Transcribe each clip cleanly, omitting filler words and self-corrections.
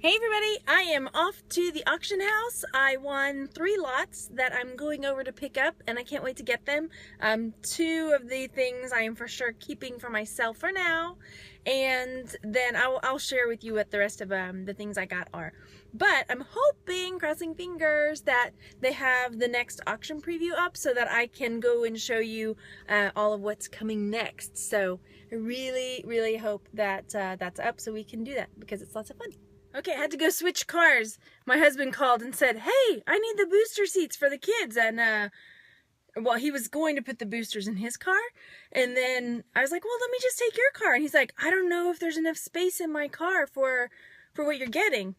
Hey everybody, I am off to the auction house. I won 3 lots that I'm going over to pick up and I can't wait to get them. 2 of the things I am for sure keeping for myself for now, and then I'll share with you what the rest of the things I got are. But I'm hoping, crossing fingers, that they have the next auction preview up so that I can go and show you all of what's coming next. So I really hope that that's up so we can do that because it's lots of fun. Okay, I had to go switch cars. My husband called and said, hey, I need the booster seats for the kids. And, well, he was going to put the boosters in his car. And then I was like, well, let me just take your car. And he's like, I don't know if there's enough space in my car for what you're getting.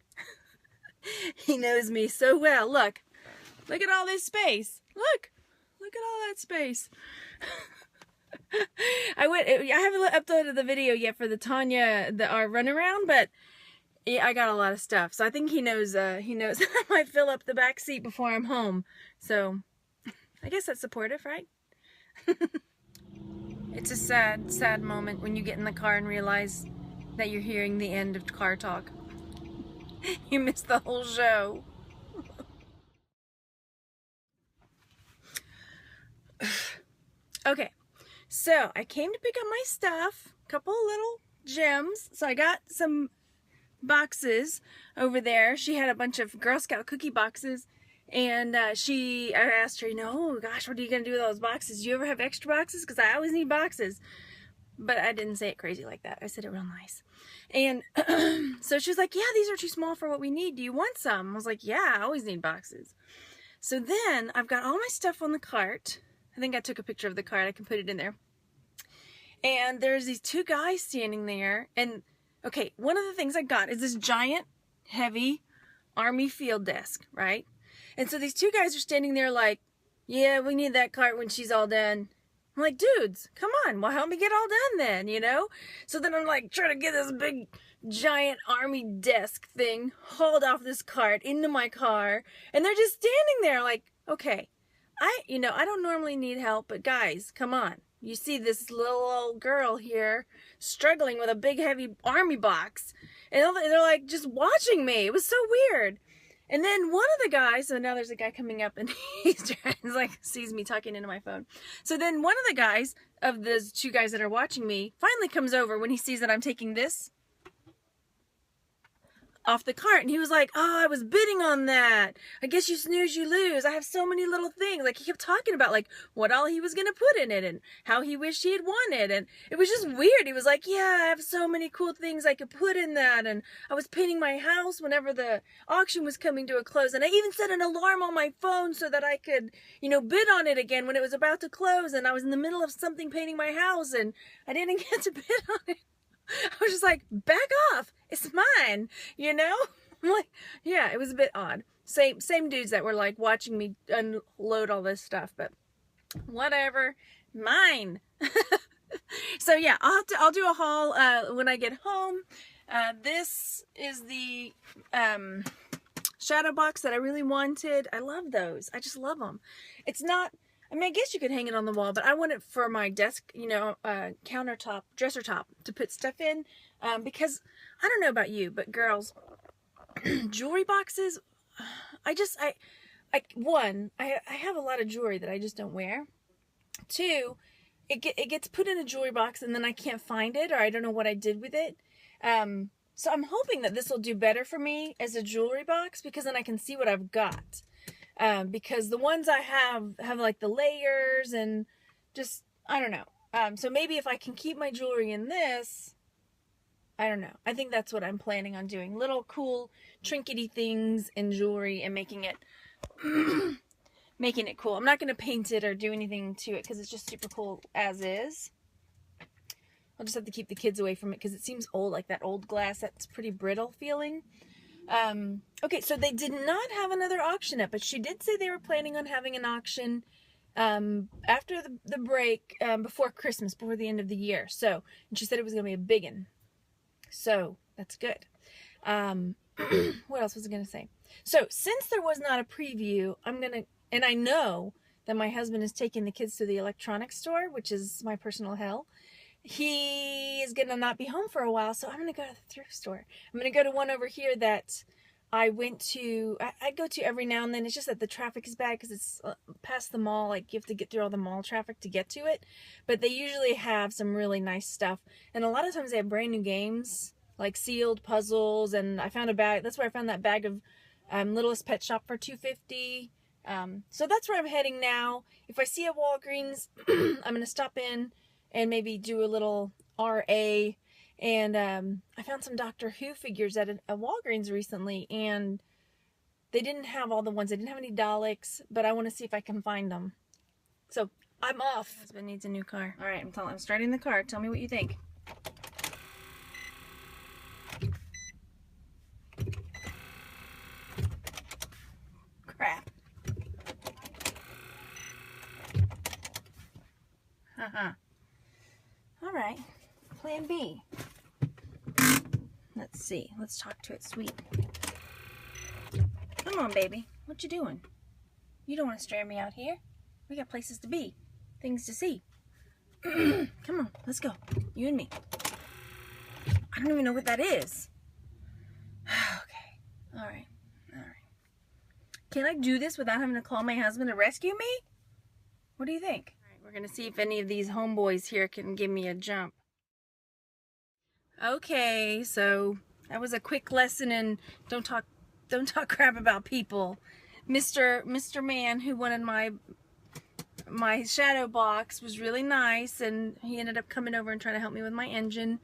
He knows me so well. Look at all this space. Look at all that space. I haven't uploaded the video yet for the Tanya, our runaround, but yeah, I got a lot of stuff, so I think he knows that I might fill up the back seat before I'm home. So I guess that's supportive, right? It's a sad moment when you get in the car and realize that you're hearing the end of car talk. You missed the whole show. Okay, so I came to pick up my stuff, a couple of little gems. So I got some boxes over there. She had a bunch of Girl Scout cookie boxes, and I asked her, oh gosh, what are you gonna do with those boxes? Do you ever have extra boxes? Because I always need boxes. But I didn't say it crazy like that. I said it real nice. And so she was like, yeah, these are too small for what we need. Do you want some? I was like, yeah, I always need boxes. So then I've got all my stuff on the cart. I think I took a picture of the cart. I can put it in there. And there's these 2 guys standing there, and okay, one of the things I got is this giant, heavy army field desk, right? And so these 2 guys are standing there like, yeah, we need that cart when she's all done. I'm like, dudes, come on, well, help me get all done then, you know? So then I'm like trying to get this big, giant army desk thing hauled off this cart into my car, and they're just standing there like, okay, I don't normally need help, but guys, come on. You see this little old girl here struggling with a big heavy army box, and they're like just watching me. It was so weird. And then one of the guys, so now there's a guy coming up and he's like sees me talking into my phone. So then one of the guys of those 2 guys that are watching me finally comes over when he sees that I'm taking this off the cart, and he was like, oh, I was bidding on that. I guess you snooze, you lose. I have so many little things. Like, he kept talking about like what all he was gonna put in it and how he wished he had won it, and it was just weird. He was like, yeah, I have so many cool things I could put in that, and I was painting my house whenever the auction was coming to a close, and I even set an alarm on my phone so that I could, bid on it again when it was about to close, and I was in the middle of something painting my house and I didn't get to bid on it. I was just like, back off, it's mine, I'm like, yeah, it was a bit odd. Same dudes that were like watching me unload all this stuff, but whatever, mine. So yeah, I'll do a haul when I get home. This is the shadow box that I really wanted. I love those. I just love them. It's not, I guess you could hang it on the wall, but I want it for my desk, countertop, dresser top to put stuff in, because I don't know about you, but girls, jewelry boxes, I have a lot of jewelry that I just don't wear. 2, it gets put in a jewelry box and then I can't find it, or I don't know what I did with it. So I'm hoping that this will do better for me as a jewelry box, because then I can see what I've got. Because the ones I have like the layers and just, I don't know. So maybe if I can keep my jewelry in this, I don't know. I think that's what I'm planning on doing. Little cool trinkety things in jewelry and making it, making it cool. I'm not going to paint it or do anything to it because it's just super cool as is. I'll just have to keep the kids away from it because it seems old, like that old glass that's pretty brittle feeling. Okay, so they did not have another auction up, but she did say they were planning on having an auction after the break, before Christmas, before the end of the year. So, and she said it was going to be a big one. So, that's good. What else was I going to say? So, since there was not a preview, and I know that my husband is taking the kids to the electronics store, which is my personal hell, he is gonna not be home for a while, so I'm gonna go to the thrift store. I'm gonna go to one over here that I went to. I go to every now and then. It's just that the traffic is bad because it's past the mall. Like, you have to get through all the mall traffic to get to it. But they usually have some really nice stuff, and a lot of times they have brand new games, like sealed puzzles. And I found a bag. That's where I found that bag of Littlest Pet Shop for $2.50. So that's where I'm heading now. If I see a Walgreens, I'm gonna stop in and maybe do a little RA. And I found some Doctor Who figures at a Walgreens recently, and they didn't have all the ones. They didn't have any Daleks, but I want to see if I can find them. So I'm off. My husband needs a new car. All right, I'm starting the car. Tell me what you think. Crap. All right, plan B. Let's see. Let's talk to it sweet. Come on, baby. What you doing? You don't want to stare me out here. We got places to be. Things to see. Come on. Let's go. You and me. I don't even know what that is. Okay. All right. All right. Can I do this without having to call my husband to rescue me? What do you think? All right. We're going to see if any of these homeboys here can give me a jump. Okay, so that was a quick lesson in don't talk crap about people. Mr. Man who wanted my shadow box was really nice, and he ended up coming over and trying to help me with my engine,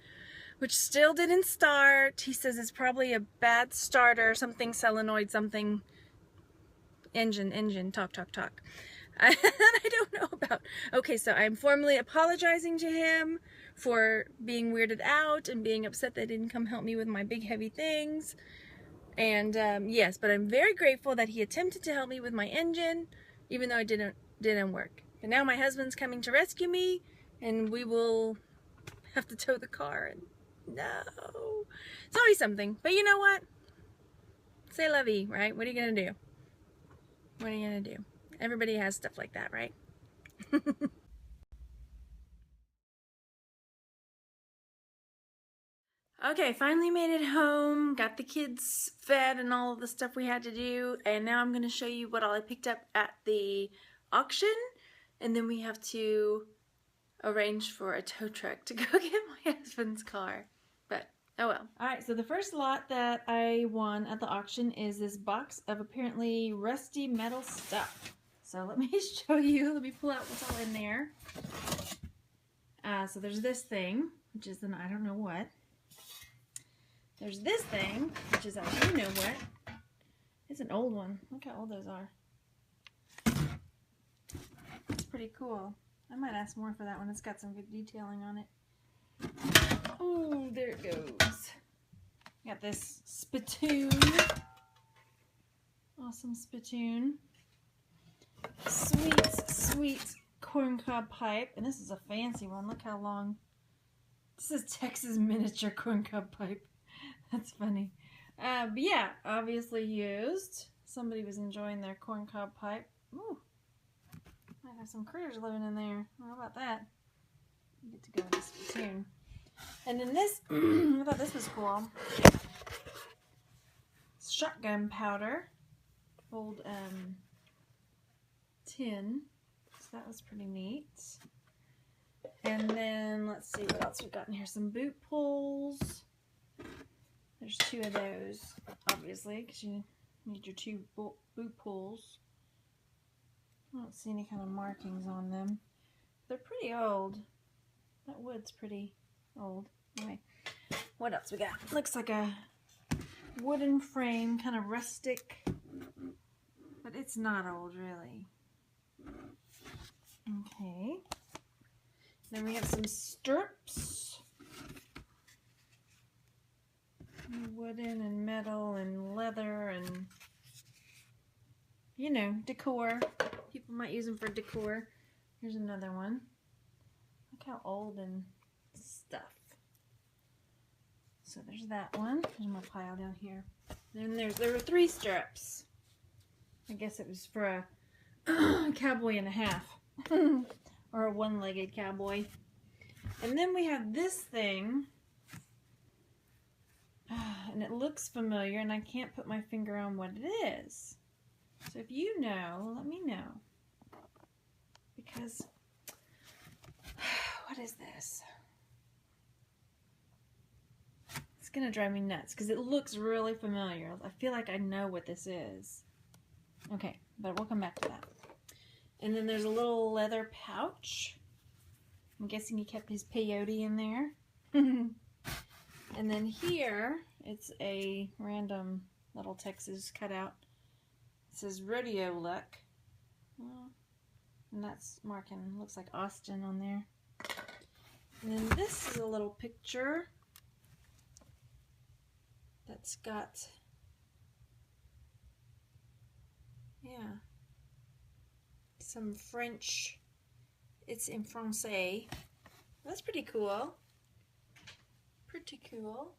which still didn't start. He says it's probably a bad starter, something solenoid, something engine, talk. I don't know about. Okay, so I'm formally apologizing to him for being weirded out and being upset that he didn't come help me with my big heavy things. And yes, but I'm very grateful that he attempted to help me with my engine, even though it didn't work. And now my husband's coming to rescue me, and we will have to tow the car. And no, it's always something. But you know what? C'est la vie, right? What are you gonna do? What are you gonna do? Everybody has stuff like that, right? Okay, finally made it home, got the kids fed and all of the stuff we had to do, and now I'm going to show you what all I picked up at the auction, and then we have to arrange for a tow truck to go get my husband's car, but oh well. Alright, so the first lot that I won at the auction is this box of apparently rusty metal stuff. So let me show you, let me pull out what's all in there. So there's this thing, which is an I don't know what. There's this thing, which is I do know what. It's an old one. Look how old those are. It's pretty cool. I might ask more for that one. It's got some good detailing on it. Oh, there it goes. Got this spittoon. Awesome spittoon. Sweet corncob pipe. And this is a fancy one. Look how long. This is Texas miniature corncob pipe. That's funny. But yeah, obviously used. Somebody was enjoying their corncob pipe. Ooh. Might have some critters living in there. How about that? You get to go with this spittoon. And then this, I thought this was cool. Shotgun powder. Old tin. So that was pretty neat. And then let's see what else we've got in here. Some boot pulls. There's two of those, obviously, because you need your two boot pulls. I don't see any kind of markings on them. They're pretty old. That wood's pretty old. Anyway, what else we got? Looks like a wooden frame, kind of rustic, but it's not old, really. Okay. Then we have some stirrups. Wooden and metal and leather and, you know, decor. People might use them for decor. Here's another one. Look how old and stuff. So there's that one. There's my pile down here. Then there were 3 stirrups. I guess it was for a cowboy and a half. Or a one-legged cowboy. And then we have this thing. And it looks familiar, and I can't put my finger on what it is. So if you know, let me know. Because, what is this? It's going to drive me nuts because it looks really familiar. I feel like I know what this is. Okay, but we'll come back to that. And then there's a little leather pouch. I'm guessing he kept his peyote in there. And then here, it's a random little Texas cutout. It says Rodeo Luck. And that's marking, looks like Austin on there. And then this is a little picture that's got, yeah, some French. It's in Francais. That's pretty cool. Pretty cool.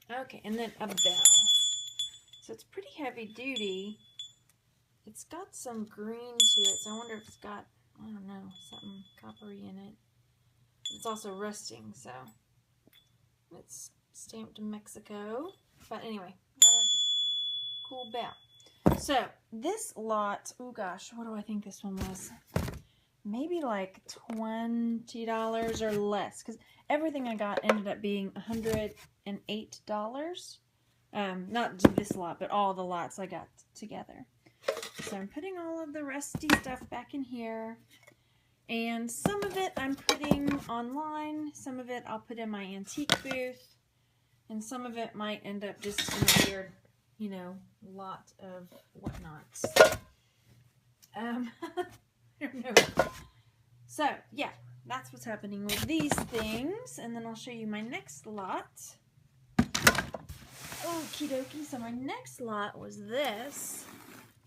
Okay, and then a bell. So it's pretty heavy duty. It's got some green to it, so I wonder if it's got, I don't know, something coppery in it. It's also rusting, so it's stamped in Mexico. But anyway, got a cool bell. So this lot, oh gosh, what do I think this one was? Maybe like $20 or less, because everything I got ended up being $108. Not this lot, but all the lots I got together. So I'm putting all of the rusty stuff back in here. And some of it I'm putting online. Some of it I'll put in my antique booth. And some of it might end up just in a weird, you know, lot of whatnots. I don't know. So, yeah, that's what's happening with these things. And then I'll show you my next lot. Okie dokie. So my next lot was this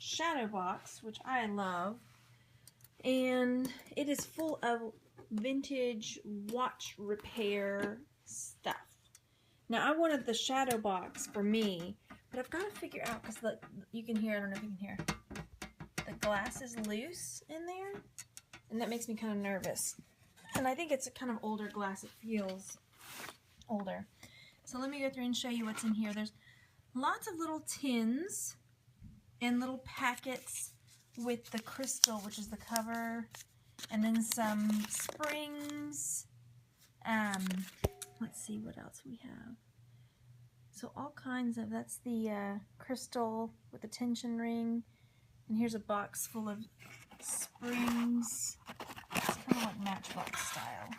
shadow box, which I love. And it is full of vintage watch repair stuff. Now, I wanted the shadow box for me, but I've got to figure out, because you can hear, I don't know if you can hear, the glass is loose in there, and that makes me kind of nervous. And I think it's a kind of older glass. It feels older. So let me go through and show you what's in here. There's lots of little tins and little packets with the crystal, which is the cover, and then some springs. Let's see what else we have. So all kinds of, that's the crystal with the tension ring. And here's a box full of springs. It's kind of like Matchbox style.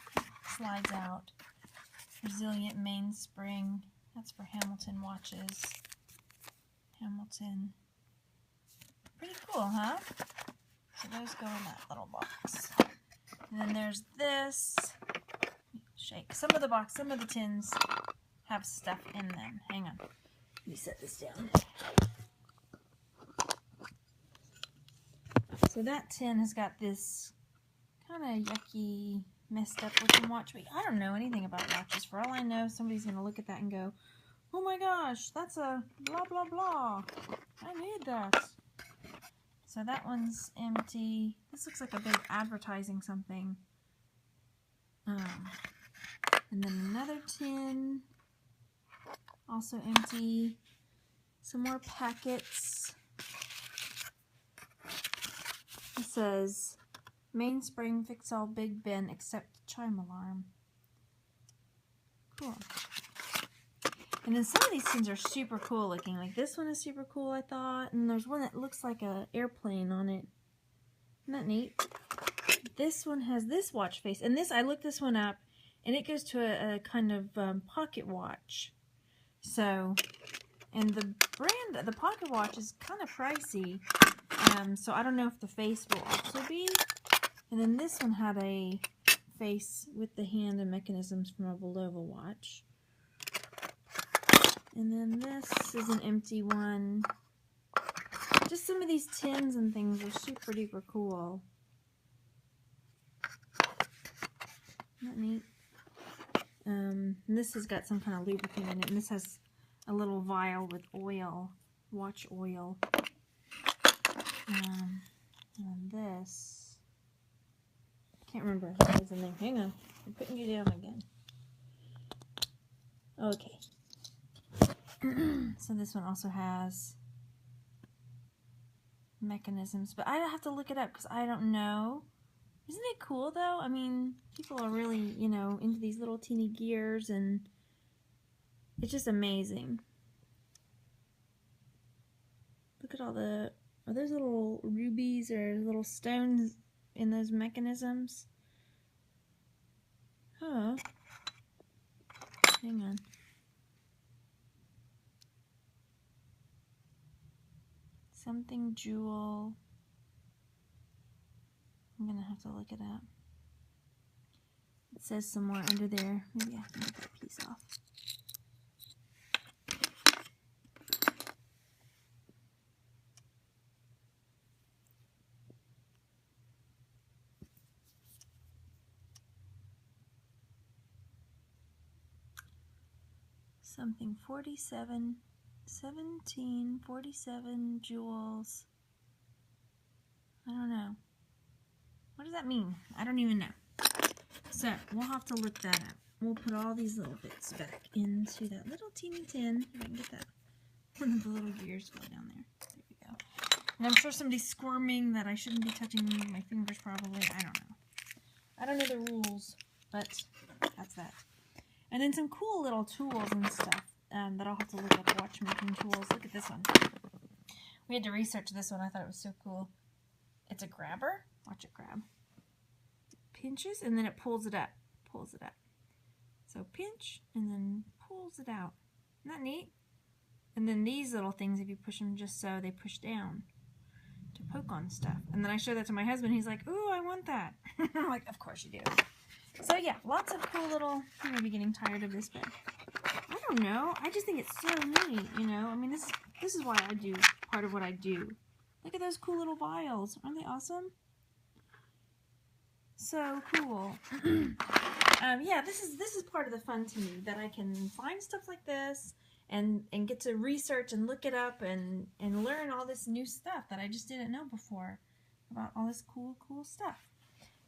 Slides out. Resilient mainspring. That's for Hamilton watches. Hamilton. Pretty cool, huh? So those go in that little box. And then there's this. Shake. Some of the tins have stuff in them. Hang on. Let me set this down. So that tin has got this kind of yucky, messed up looking watch. I don't know anything about watches. For all I know, somebody's going to look at that and go, oh my gosh, that's a blah, blah, blah. I need that. So that one's empty. This looks like a big advertising something. And then another tin, also empty. Some more packets. It says, mainspring fix all Big Ben except chime alarm. Cool. And then some of these tins are super cool looking. Like this one is super cool, I thought. And there's one that looks like an airplane on it. Isn't that neat? This one has this watch face. And this, I looked this one up, and it goes to a kind of pocket watch. So, and the brand, the pocket watch is kind of pricey. So I don't know if the face will also be. And then this one had a face with the hand and mechanisms from a Bulova watch. And then this is an empty one. Just some of these tins and things are super duper cool. Isn't that neat? And this has got some kind of lubricant in it. And this has a little vial with oil, watch oil. And this Can't remember what was in there. Hang on. I'm putting you down again. Okay. So this one also has mechanisms, but I have to look it up because I don't know. Isn't it cool though? I mean, people are really, you know, into these little teeny gears, and it's just amazing. Look at all the, are those little rubies or little stones in those mechanisms? Huh. Hang on. Something jewel. I'm gonna have to look it up. It says somewhere under there. Maybe I can get that piece off. Something 1747 jewels. I don't know. What does that mean? I don't even know. So we'll have to look that up. We'll put all these little bits back into that little teeny tin. If I can get that one of the little gears go down there. There we go. And I'm sure somebody's squirming that I shouldn't be touching my fingers probably. I don't know. I don't know the rules, but that's that. And then some cool little tools and stuff that I'll have to look up. Watchmaking tools. Look at this one. We had to research this one. I thought it was so cool. It's a grabber. Watch it grab. It pinches and then it pulls it up. Pulls it up. So pinch and then pulls it out. Isn't that neat? And then these little things, if you push them just so, they push down to poke on stuff. And then I showed that to my husband. He's like, "Ooh, I want that." I'm like, "Of course you do." So yeah, lots of cool little, you may be getting tired of this, but I don't know. I just think it's so neat, you know. I mean, this is why I do part of what I do. Look at those cool little vials. Aren't they awesome? So cool. Yeah, this is part of the fun to me, that I can find stuff like this and get to research and look it up and learn all this new stuff that I just didn't know before about all this cool stuff.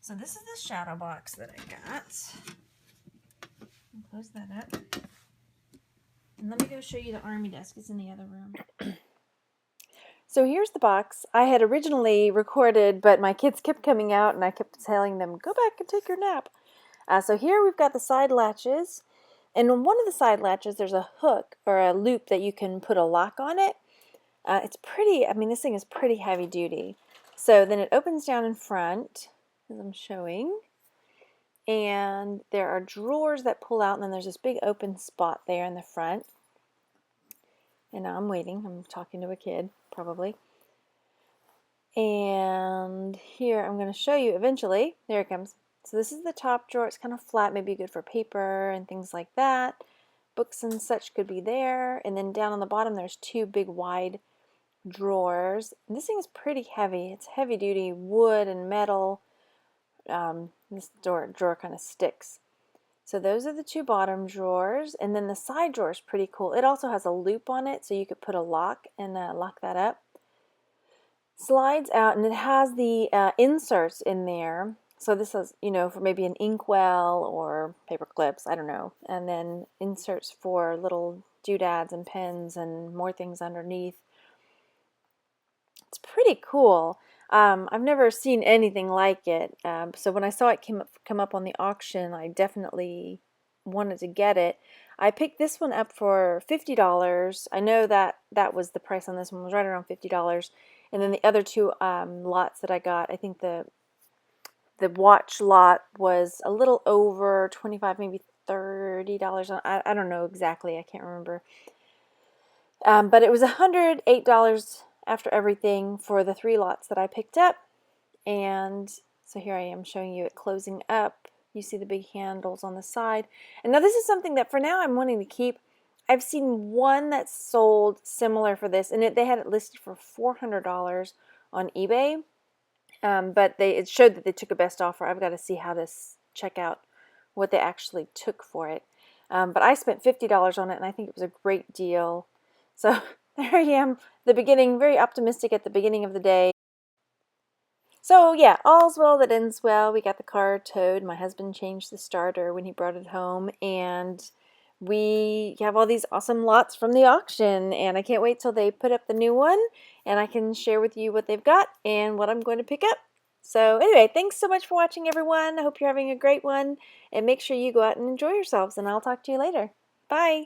So this is the shadow box that I got. I'll close that up. And let me go show you the army desk. It's in the other room. So here's the box. I had originally recorded, but my kids kept coming out and I kept telling them, "Go back and take your nap." So here we've got the side latches. And on one of the side latches, there's a hook or a loop that you can put a lock on it. It's pretty, I mean, this thing is pretty heavy duty. So then it opens down in front, as I'm showing. And there are drawers that pull out, and then there's this big open spot there in the front. And now I'm waiting. I'm talking to a kid, probably. And here I'm going to show you eventually. There it comes. So this is the top drawer. It's kind of flat, maybe good for paper and things like that. Books and such could be there. And then down on the bottom there's two big wide drawers. And this thing is pretty heavy. It's heavy duty wood and metal. This drawer kind of sticks. So those are the two bottom drawers, and then the side drawer is pretty cool. It also has a loop on it, so you could put a lock and lock that up. Slides out, and it has the inserts in there. So this is, you know, for maybe an inkwell or paper clips, I don't know. And then inserts for little doodads and pens and more things underneath. It's pretty cool. I've never seen anything like it. So when I saw it come up on the auction, I definitely wanted to get it. I picked this one up for $50. I know that was the price on this one, was right around $50. And then the other two lots that I got, I think the watch lot was a little over $25, maybe $30. I don't know exactly. I can't remember. But it was $108 after everything for the three lots that I picked up. And so here I am showing you it closing up. You see the big handles on the side. And now this is something that for now I'm wanting to keep. I've seen one that's sold similar for this, and they had it listed for $400 on eBay. But it showed that they took a best offer. I've got to see how this check out what they actually took for it. But I spent $50 on it, and I think it was a great deal. So there I am, the beginning, very optimistic at the beginning of the day. So yeah, all's well that ends well. We got the car towed. My husband changed the starter when he brought it home, and we have all these awesome lots from the auction, and I can't wait till they put up the new one and I can share with you what they've got and what I'm going to pick up. So anyway, thanks so much for watching, everyone. I hope you're having a great one, and make sure you go out and enjoy yourselves, and I'll talk to you later. Bye.